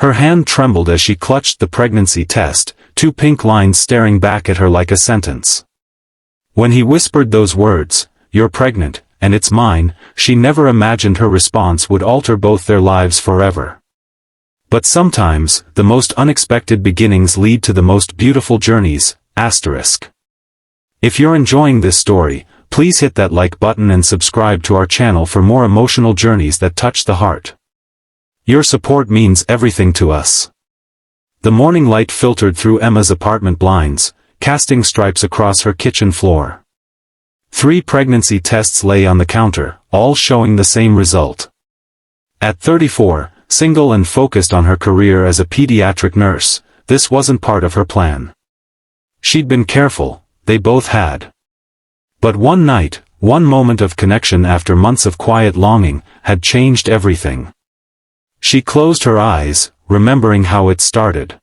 Her hand trembled as she clutched the pregnancy test, two pink lines staring back at her like a sentence. When he whispered those words, "You're pregnant, and it's mine," she never imagined her response would alter both their lives forever. But sometimes, the most unexpected beginnings lead to the most beautiful journeys. If you're enjoying this story, please hit that like button and subscribe to our channel for more emotional journeys that touch the heart. Your support means everything to us. The morning light filtered through Emma's apartment blinds, casting stripes across her kitchen floor. 3 pregnancy tests lay on the counter, all showing the same result. At 34, single and focused on her career as a pediatric nurse, this wasn't part of her plan. She'd been careful, they both had. But one night, one moment of connection after months of quiet longing, had changed everything. She closed her eyes, remembering how it started.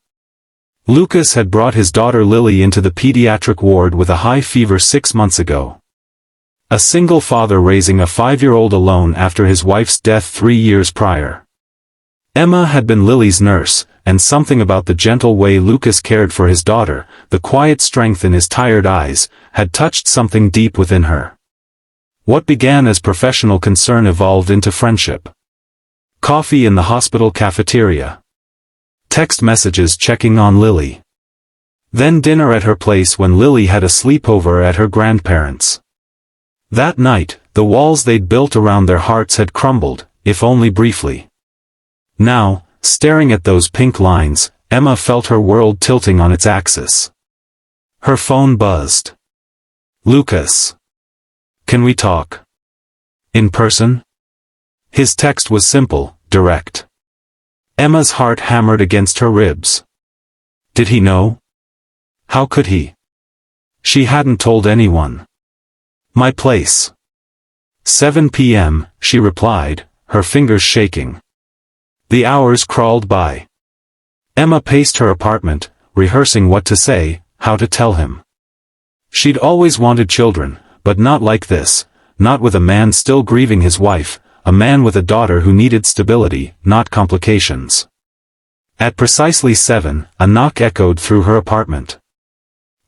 Lucas had brought his daughter Lily into the pediatric ward with a high fever 6 months ago. A single father raising a 5-year-old alone after his wife's death 3 years prior. Emma had been Lily's nurse, and something about the gentle way Lucas cared for his daughter, the quiet strength in his tired eyes, had touched something deep within her. What began as professional concern evolved into friendship. Coffee in the hospital cafeteria. Text messages checking on Lily. Then dinner at her place when Lily had a sleepover at her grandparents'. That night, the walls they'd built around their hearts had crumbled, if only briefly. Now, staring at those pink lines, Emma felt her world tilting on its axis. Her phone buzzed. "Lucas. Can we talk? In person?" His text was simple, direct. Emma's heart hammered against her ribs. Did he know? How could he? She hadn't told anyone. "My place. 7 p.m., she replied, her fingers shaking. The hours crawled by. Emma paced her apartment, rehearsing what to say, how to tell him. She'd always wanted children, but not like this, not with a man still grieving his wife, a man with a daughter who needed stability, not complications. At precisely 7, a knock echoed through her apartment.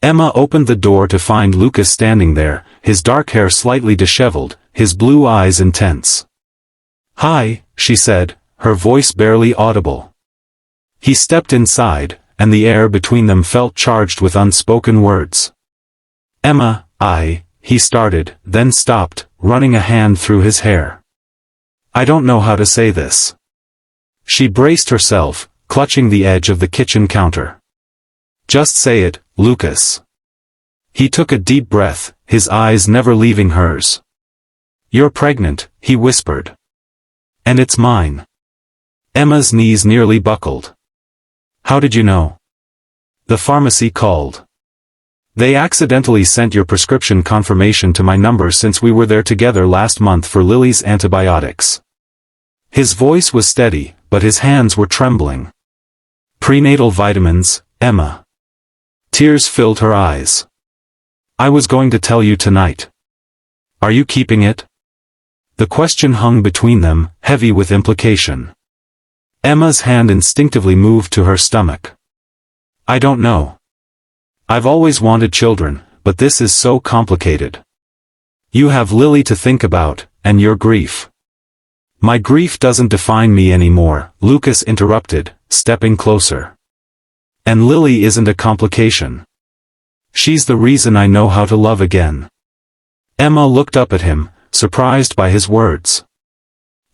Emma opened the door to find Lucas standing there, his dark hair slightly disheveled, his blue eyes intense. "Hi," she said, her voice barely audible. He stepped inside, and the air between them felt charged with unspoken words. "Emma, he started, then stopped, running a hand through his hair. "I don't know how to say this." She braced herself, clutching the edge of the kitchen counter. "Just say it, Lucas." He took a deep breath, his eyes never leaving hers. "You're pregnant," he whispered. "And it's mine." Emma's knees nearly buckled. "How did you know?" "The pharmacy called. They accidentally sent your prescription confirmation to my number since we were there together last month for Lily's antibiotics." His voice was steady, but his hands were trembling. "Prenatal vitamins, Emma." Tears filled her eyes. "I was going to tell you tonight. Are you keeping it?" The question hung between them, heavy with implication. Emma's hand instinctively moved to her stomach. "I don't know. I've always wanted children, but this is so complicated. You have Lily to think about, and your grief." "My grief doesn't define me anymore," Lucas interrupted, stepping closer. "And Lily isn't a complication. She's the reason I know how to love again." Emma looked up at him, surprised by his words.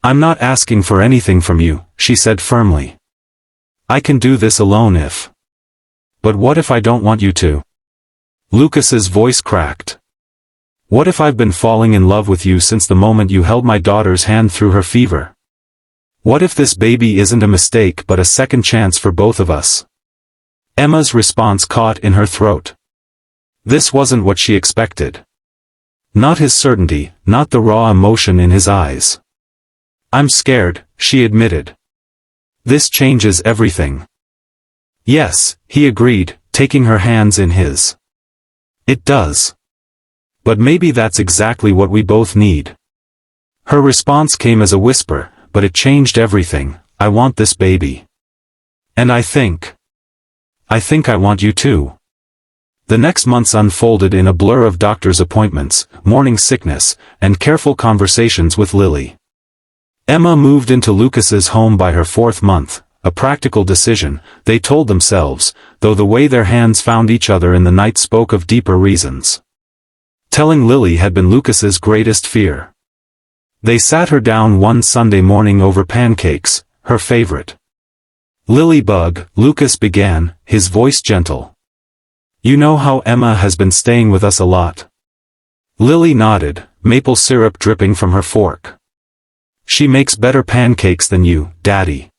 "I'm not asking for anything from you," she said firmly. "I can do this alone if... But what if I don't want you to?" Lucas's voice cracked. "What if I've been falling in love with you since the moment you held my daughter's hand through her fever? What if this baby isn't a mistake but a second chance for both of us?" Emma's response caught in her throat. This wasn't what she expected. Not his certainty, not the raw emotion in his eyes. "I'm scared," she admitted. "This changes everything." "Yes," he agreed, taking her hands in his. "It does. But maybe that's exactly what we both need." Her response came as a whisper, but it changed everything. "I want this baby. And I think I want you too. The next months unfolded in a blur of doctor's appointments, morning sickness, and careful conversations with Lily. Emma moved into Lucas's home by her 4th month, a practical decision, they told themselves, though the way their hands found each other in the night spoke of deeper reasons. Telling Lily had been Lucas's greatest fear. They sat her down one Sunday morning over pancakes, her favorite. "Lily Bug," Lucas began, his voice gentle. "You know how Emma has been staying with us a lot?" Lily nodded, maple syrup dripping from her fork. "She makes better pancakes than you, Daddy."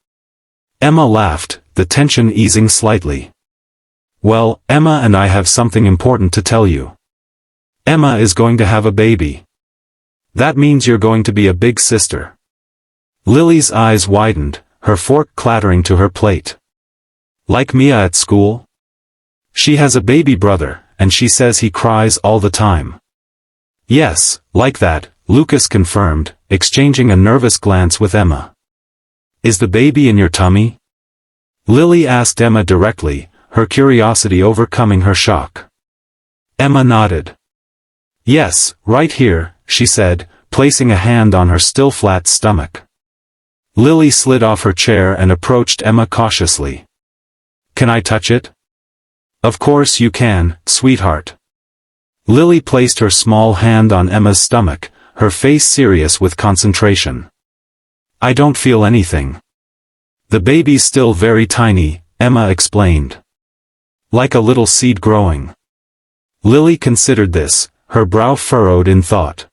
Emma laughed, the tension easing slightly. "Well, Emma and I have something important to tell you. Emma is going to have a baby. That means you're going to be a big sister." Lily's eyes widened, her fork clattering to her plate. "Like Mia at school? She has a baby brother, and she says he cries all the time." "Yes, like that," Lucas confirmed, exchanging a nervous glance with Emma. "Is the baby in your tummy?" Lily asked Emma directly, her curiosity overcoming her shock. Emma nodded. "Yes, right here," she said, placing a hand on her still flat stomach. Lily slid off her chair and approached Emma cautiously. "Can I touch it?" "Of course you can, sweetheart." Lily placed her small hand on Emma's stomach, her face serious with concentration. "I don't feel anything. The baby's still very tiny," Emma explained. "Like a little seed growing." Lily considered this, her brow furrowed in thought.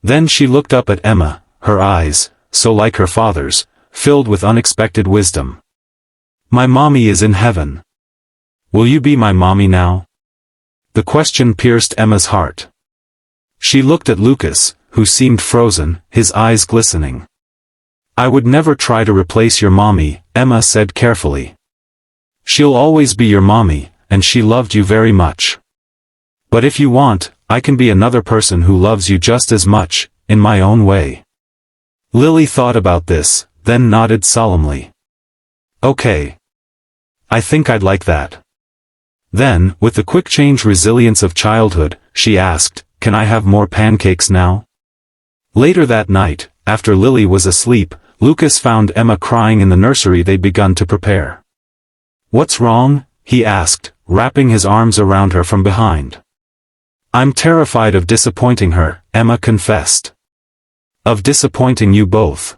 Then she looked up at Emma, her eyes, so like her father's, filled with unexpected wisdom. "My mommy is in heaven. Will you be my mommy now?" The question pierced Emma's heart. She looked at Lucas, who seemed frozen, his eyes glistening. "I would never try to replace your mommy," Emma said carefully. "She'll always be your mommy, and she loved you very much. But if you want, I can be another person who loves you just as much, in my own way." Lily thought about this, then nodded solemnly. "Okay. I think I'd like that." Then, with the quick change resilience of childhood, she asked, "Can I have more pancakes now?" Later that night, after Lily was asleep, Lucas found Emma crying in the nursery they'd begun to prepare. "What's wrong?" he asked, wrapping his arms around her from behind. "I'm terrified of disappointing her," Emma confessed. "Of disappointing you both.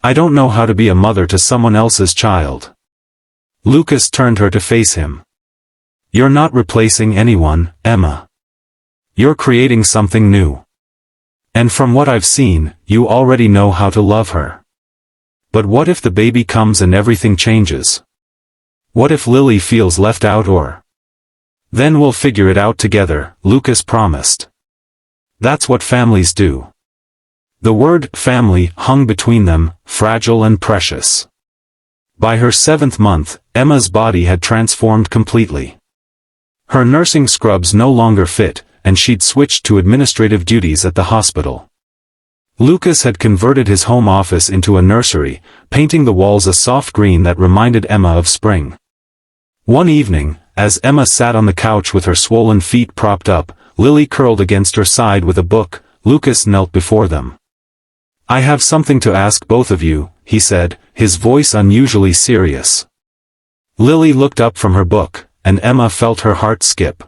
I don't know how to be a mother to someone else's child." Lucas turned her to face him. "You're not replacing anyone, Emma. You're creating something new. And from what I've seen, you already know how to love her. But what if the baby comes and everything changes? What if Lily feels left out or? Then we'll figure it out together," Lucas promised. That's what families do. The word family hung between them, fragile and precious. By her 7th month, Emma's body had transformed completely. Her nursing scrubs no longer fit, and she'd switched to administrative duties at the hospital. Lucas had converted his home office into a nursery, painting the walls a soft green that reminded Emma of spring. One evening, as Emma sat on the couch with her swollen feet propped up, Lily curled against her side with a book, Lucas knelt before them. "I have something to ask both of you," he said, his voice unusually serious. Lily looked up from her book, and Emma felt her heart skip.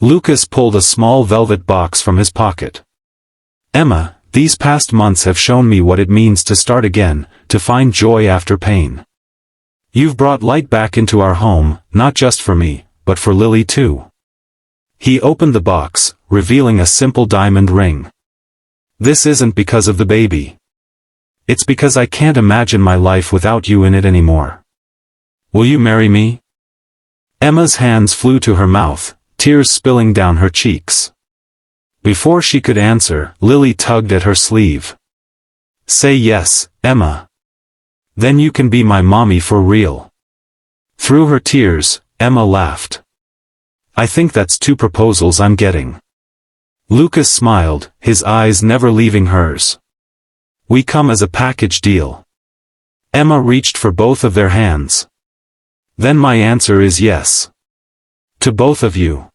Lucas pulled a small velvet box from his pocket. "Emma, these past months have shown me what it means to start again, to find joy after pain. You've brought light back into our home, not just for me, but for Lily too." He opened the box, revealing a simple diamond ring. "This isn't because of the baby. It's because I can't imagine my life without you in it anymore. Will you marry me?" Emma's hands flew to her mouth, tears spilling down her cheeks. Before she could answer, Lily tugged at her sleeve. "Say yes, Emma. Then you can be my mommy for real." Through her tears, Emma laughed. "I think that's 2 proposals I'm getting." Lucas smiled, his eyes never leaving hers. "We come as a package deal." Emma reached for both of their hands. Then my answer is yes. To both of you.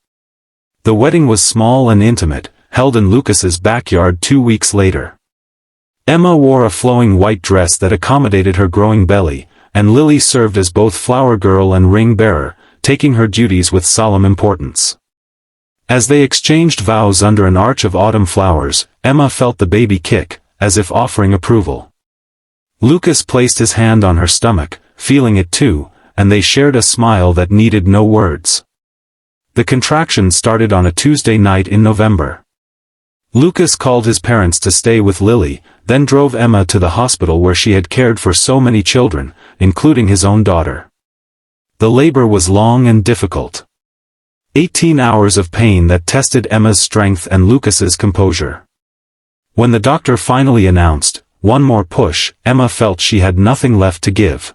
The wedding was small and intimate, held in Lucas's backyard 2 weeks later. Emma wore a flowing white dress that accommodated her growing belly, and Lily served as both flower girl and ring bearer, taking her duties with solemn importance. As they exchanged vows under an arch of autumn flowers, Emma felt the baby kick, as if offering approval. Lucas placed his hand on her stomach, feeling it too, and they shared a smile that needed no words. The contraction started on a Tuesday night in November. Lucas called his parents to stay with Lily, then drove Emma to the hospital where she had cared for so many children, including his own daughter. The labor was long and difficult. 18 hours of pain that tested Emma's strength and Lucas's composure. When the doctor finally announced, "One more push," Emma felt she had nothing left to give.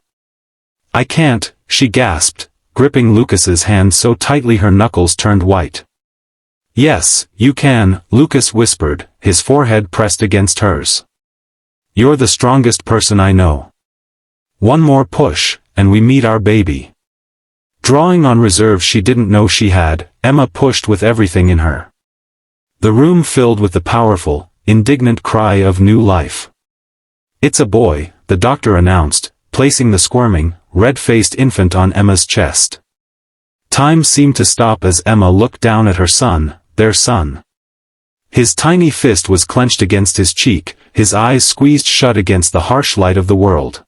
"I can't," she gasped, gripping Lucas's hand so tightly her knuckles turned white. "Yes, you can," Lucas whispered, his forehead pressed against hers. "You're the strongest person I know. One more push, and we meet our baby." Drawing on reserve she didn't know she had, Emma pushed with everything in her. The room filled with the powerful, indignant cry of new life. "It's a boy," the doctor announced, placing the squirming, red-faced infant on Emma's chest. Time seemed to stop as Emma looked down at her son, their son. His tiny fist was clenched against his cheek, his eyes squeezed shut against the harsh light of the world.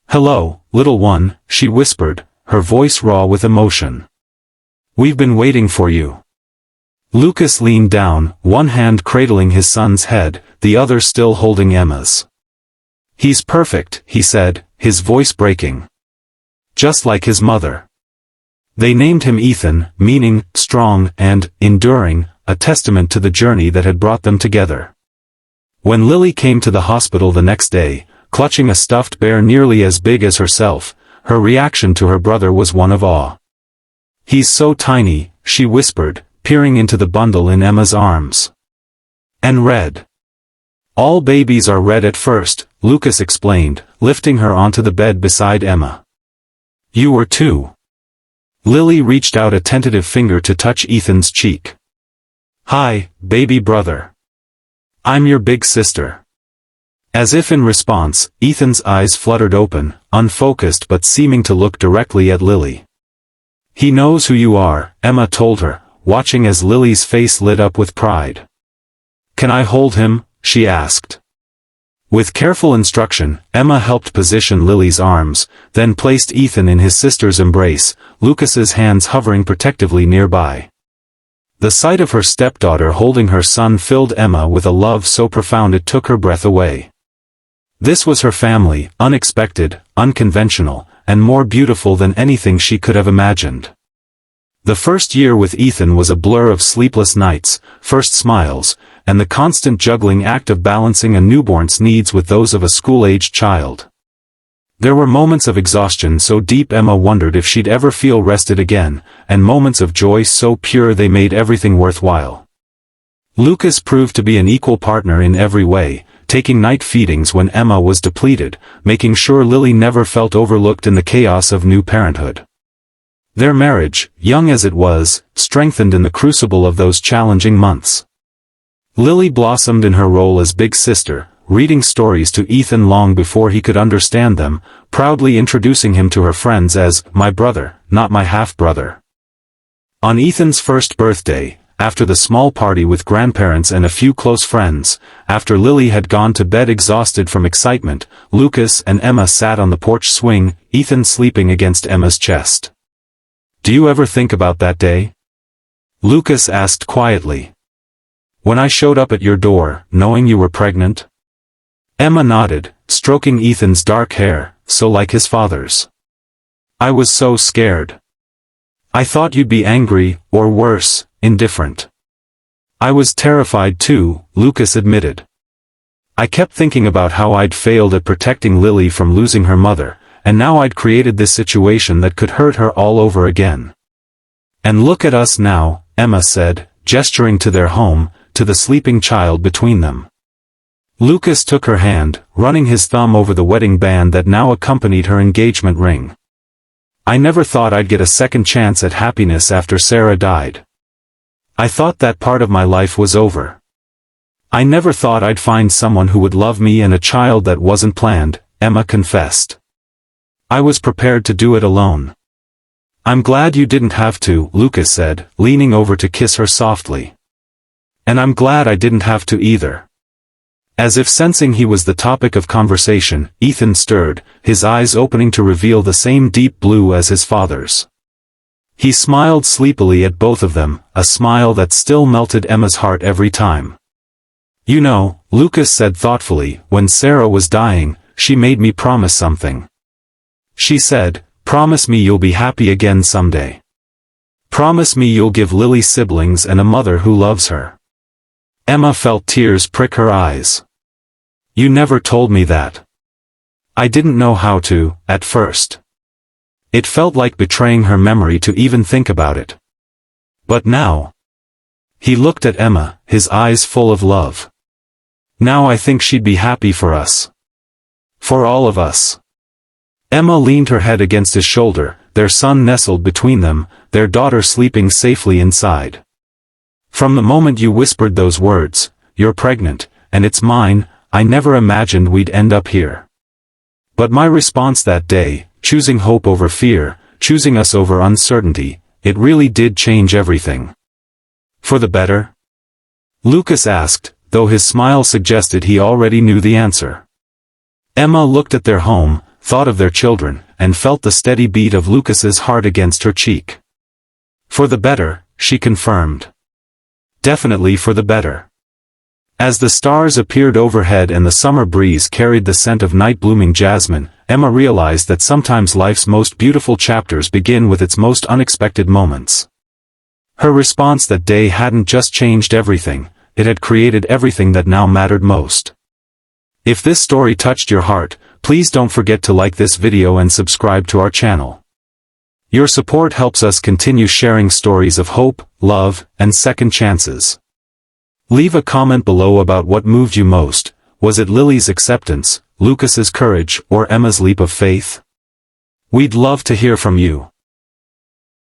"Hello, little one," she whispered, her voice raw with emotion. "We've been waiting for you." Lucas leaned down, one hand cradling his son's head, the other still holding Emma's. "He's perfect," he said, his voice breaking. "Just like his mother." They named him Ethan, meaning strong and enduring, a testament to the journey that had brought them together. When Lily came to the hospital the next day, clutching a stuffed bear nearly as big as herself, her reaction to her brother was one of awe. "He's so tiny," she whispered, peering into the bundle in Emma's arms. "And red." "All babies are red at first," Lucas explained, lifting her onto the bed beside Emma. "You were too." Lily reached out a tentative finger to touch Ethan's cheek. "Hi, baby brother. I'm your big sister." As if in response, Ethan's eyes fluttered open, unfocused but seeming to look directly at Lily. "He knows who you are," Emma told her, watching as Lily's face lit up with pride. "Can I hold him?" she asked. With careful instruction, Emma helped position Lily's arms, then placed Ethan in his sister's embrace, Lucas's hands hovering protectively nearby. The sight of her stepdaughter holding her son filled Emma with a love so profound it took her breath away. This was her family, unexpected, unconventional, and more beautiful than anything she could have imagined. The first year with Ethan was a blur of sleepless nights, first smiles, and the constant juggling act of balancing a newborn's needs with those of a school-aged child. There were moments of exhaustion so deep Emma wondered if she'd ever feel rested again, and moments of joy so pure they made everything worthwhile. Lucas proved to be an equal partner in every way, taking night feedings when Emma was depleted, making sure Lily never felt overlooked in the chaos of new parenthood. Their marriage, young as it was, strengthened in the crucible of those challenging months. Lily blossomed in her role as big sister, reading stories to Ethan long before he could understand them, proudly introducing him to her friends as my brother, not my half-brother. On Ethan's first birthday, after the small party with grandparents and a few close friends, after Lily had gone to bed exhausted from excitement, Lucas and Emma sat on the porch swing, Ethan sleeping against Emma's chest. "Do you ever think about that day?" Lucas asked quietly. "When I showed up at your door, knowing you were pregnant?" Emma nodded, stroking Ethan's dark hair, so like his father's. "I was so scared. I thought you'd be angry, or worse, indifferent." "I was terrified too," Lucas admitted. "I kept thinking about how I'd failed at protecting Lily from losing her mother, and now I'd created this situation that could hurt her all over again. And look at us now," Emma said, gesturing to their home, to the sleeping child between them. Lucas took her hand, running his thumb over the wedding band that now accompanied her engagement ring. I never thought I'd get a second chance at happiness after Sarah died. I thought that part of my life was over. I never thought I'd find someone who would love me and a child that wasn't planned, Emma confessed. I was prepared to do it alone. I'm glad you didn't have to, Lucas said, leaning over to kiss her softly. And I'm glad I didn't have to either. As if sensing he was the topic of conversation, Ethan stirred, his eyes opening to reveal the same deep blue as his father's. He smiled sleepily at both of them, a smile that still melted Emma's heart every time. You know, Lucas said thoughtfully, when Sarah was dying, she made me promise something. She said, promise me you'll be happy again someday. Promise me you'll give Lily siblings and a mother who loves her. Emma felt tears prick her eyes. You never told me that. I didn't know how to, at first. It felt like betraying her memory to even think about it. But now. He looked at Emma, his eyes full of love. Now I think she'd be happy for us. For all of us. Emma leaned her head against his shoulder, their son nestled between them, their daughter sleeping safely inside. From the moment you whispered those words, you're pregnant, and it's mine, I never imagined we'd end up here. But my response that day, choosing hope over fear, choosing us over uncertainty, it really did change everything. For the better? Lucas asked, though his smile suggested he already knew the answer. Emma looked at their home, thought of their children, and felt the steady beat of Lucas's heart against her cheek. For the better, she confirmed. Definitely for the better. As the stars appeared overhead and the summer breeze carried the scent of night-blooming jasmine, Emma realized that sometimes life's most beautiful chapters begin with its most unexpected moments. Her response that day hadn't just changed everything, it had created everything that now mattered most. If this story touched your heart, please don't forget to like this video and subscribe to our channel. Your support helps us continue sharing stories of hope, love, and second chances. Leave a comment below about what moved you most. Was it Lily's acceptance, Lucas's courage, or Emma's leap of faith? We'd love to hear from you.